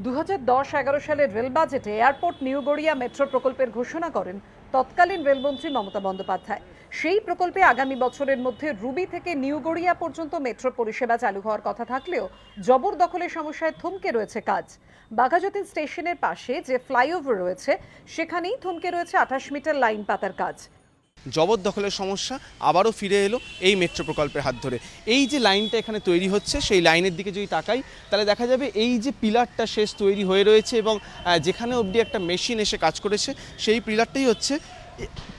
2010-11 সালের রেল বাজেটে airport new Garia metro প্রকল্পের ঘোষণা করেন তৎকালীন রেলমন্ত্রী মমতা বন্দ্যোপাধ্যায়। সেই প্রকল্পে আগামী বছরের মধ্যে রুবি থেকে নিউ গড়িয়া পর্যন্ত মেট্রো পরিষেবা চালু হওয়ার কথা থাকলেও জবরদখলের সমস্যায় থমকে রয়েছে কাজ। বাঘাযতীন স্টেশনের পাশে যে ফ্লাইওভার রয়েছে সেখানেই থমকে রয়েছে 28 মিটার লাইন পাতার কাজ। জবরদখলের সমস্যা আবারও ফিরে এলো এই মেট্রো প্রকল্পের হাত ধরে। এই যে লাইনটা এখানে তৈরি হচ্ছে সেই লাইনের দিকে যদি তাকাই তাহলে দেখা যাবে এই যে পিলারটা শেষ তৈরি হয়ে রয়েছে এবং যেখানে অবধি একটা মেশিন এসে কাজ করেছে সেই পিলারটাই হচ্ছে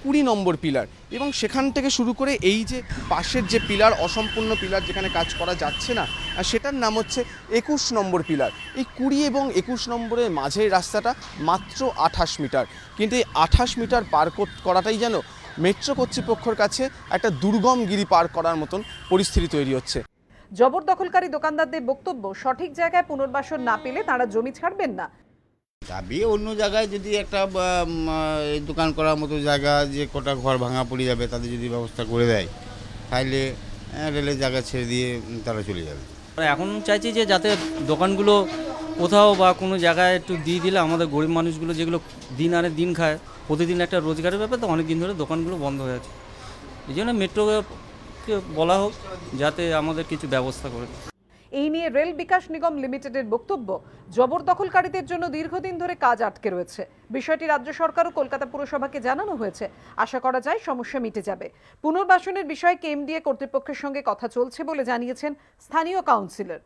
20 নম্বর পিলার, এবং সেখান থেকে শুরু করে এই যে পাশের যে পিলার অসম্পূর্ণ পিলার যেখানে কাজ করা যাচ্ছে না সেটার নাম হচ্ছে 21 নম্বর পিলার। এই 20 এবং 21 নম্বরের মাঝের রাস্তাটা মাত্র 28 মিটার, কিন্তু এই 28 মিটার পার করাটাই যেন মেট্রো কর্তৃপক্ষের কাছে একটা দুর্গম গিরি পার করার মতন পরিস্থিতি তৈরি হচ্ছে। জবরদখলকারী দোকানদারদের বক্তব্য, সঠিক জায়গায় পুনর্বাসন না পেলে তারা জমি ছাড়বেন না। দাবি অন্য জায়গায় যদি একটা দোকান করার মতো জায়গা, যে কটা ঘর ভাঙা পড়ে যাবে তাদের যদি ব্যবস্থা করে দেয় তাহলে রেলের জায়গা ছেড়ে দিয়ে তারা চলে যাবে। এখন চাইছি যে যাতে দোকানগুলো কোথাও বা কোনো জায়গায় একটু দিয়ে দিলে আমাদের গরিব মানুষগুলো যেগুলো দিন আনে দিন খায়, প্রতিদিন একটা রোজগারের ব্যাপার, তো অনেক দিন ধরে দোকানগুলো বন্ধ হয়ে আছে। এই জন্য মেট্রোকে বলা হোক যাতে আমাদের কিছু ব্যবস্থা করে। এই নিয়ে রেল বিকাশ নিগম লিমিটেডের বক্তব্য, জবরদখলকারীদের জন্য দীর্ঘদিন ধরে কাজ আটকে রয়েছে। বিষয়টি রাজ্য সরকার ও কলকাতা পুরসভাকে জানানো হয়েছে। আশা করা যায় সমস্যা মিটে যাবে। পুনর্বাসনের বিষয়ে কেএমডিএ কর্তৃপক্ষের সঙ্গে কথা চলছে বলে জানিয়েছেন স্থানীয় কাউন্সিলর।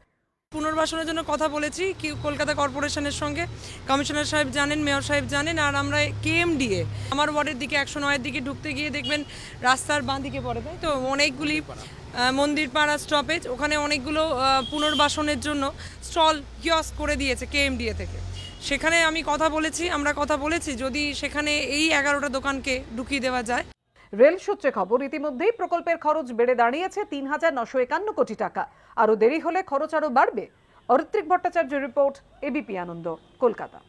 পুনর্বাসনের জন্য কথা বলেছি কলকাতা কর্পোরেশনের সঙ্গে, কমিশনার সাহেব জানেন, মেয়র সাহেব জানেন, আর আমরা কেএমডিএ আমার ওয়ার্ডের দিকে 109-এর দিকে ঢুকতে গিয়ে দেখবেন রাস্তার বাঁ দিকে পড়ে, তাই তো অনেকগুলি মন্দিরপাড়া স্টপেজ, ওখানে অনেকগুলো পুনর্বাসনের জন্য স্টল কিয়স্ক করে দিয়েছে কেএমডিএ থেকে। সেখানে আমরা কথা বলেছি যদি সেখানে এই 11টা দোকানকে ঢুকিয়ে দেওয়া যায়। রেল সূত্রে খবর, ইতিমধ্যেই প্রকল্পের খরচ বেড়ে দাঁড়িয়েছে 3,951 কোটি টাকা। আরও দেরি হলে খরচ আরও বাড়বে। অরিত্রিক ভট্টাচার্যের রিপোর্ট, এবিপি আনন্দ, কলকাতা।